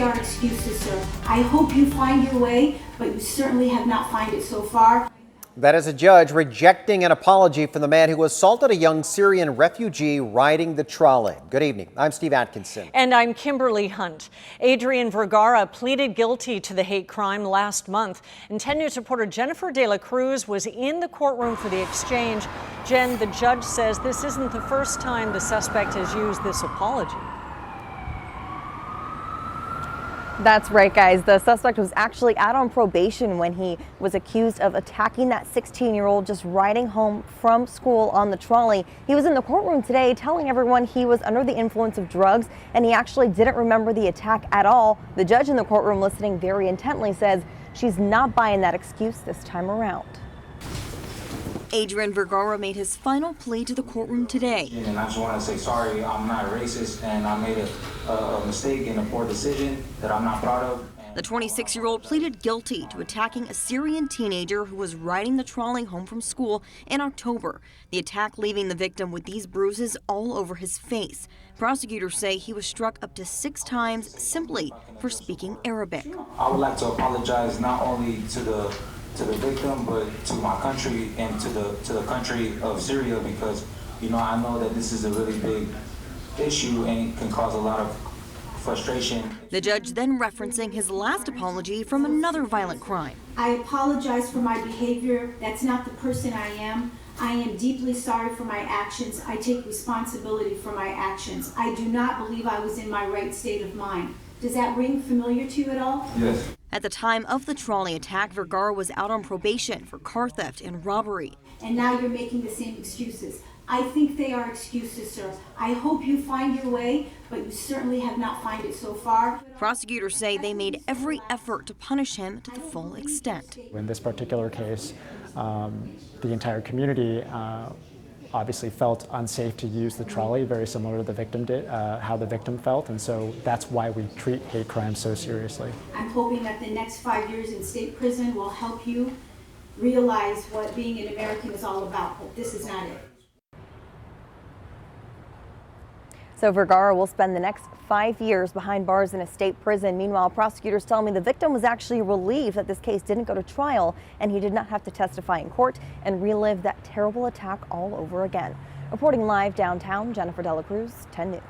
are excuses, sir. I hope you find your way, but you certainly have not found it so far. That is a judge rejecting an apology from the man who assaulted a young Syrian refugee riding the trolley. Good evening. I'm Steve Atkinson. And I'm Kimberly Hunt. Adrian Vergara pleaded guilty to the hate crime last month. And 10 News reporter Jennifer De La Cruz was in the courtroom for the exchange. Jen, the judge says this isn't the first time the suspect has used this apology. That's right, guys. The suspect was actually out on probation when he was accused of attacking that 16-year-old just riding home from school on the trolley. He was in the courtroom today telling everyone he was under the influence of drugs and he actually didn't remember the attack at all. The judge in the courtroom, listening very intently, says she's not buying that excuse this time around. Adrian Vergara made his final plea to the courtroom today. And I just want to say sorry, I'm not racist, and I made a mistake and a poor decision that I'm not proud of. The 26-year-old pleaded guilty to attacking a Syrian teenager who was riding the trolley home from school in October. The attack leaving the victim with these bruises all over his face. Prosecutors say he was struck up to 6 times simply for speaking Arabic. I would like to apologize not only to the victim, but to my country and to the country of Syria, because I know that this is a really big issue and it can cause a lot of frustration. The judge then referencing his last apology from another violent crime. I apologize for my behavior. That's not the person I am. I am deeply sorry for my actions. I take responsibility for my actions. I do not believe I was in my right state of mind. Does that ring familiar to you at all? Yes. At the time of the trolley attack, Vergara was out on probation for car theft and robbery. And now you're making the same excuses. I think they are excuses, sir. I hope you find your way, but you certainly have not found it so far. Prosecutors say they made every effort to punish him to the full extent. In this particular case, the entire community obviously felt unsafe to use the trolley, very similar to the victim did, how the victim felt, and so that's why we treat hate crime so seriously. I'm hoping that the next 5 years in state prison will help you realize what being an American is all about, but this is not it. So Vergara will spend the next 5 years behind bars in a state prison. Meanwhile, prosecutors tell me the victim was actually relieved that this case didn't go to trial and he did not have to testify in court and relive that terrible attack all over again. Reporting live downtown, Jennifer De La Cruz, 10 News.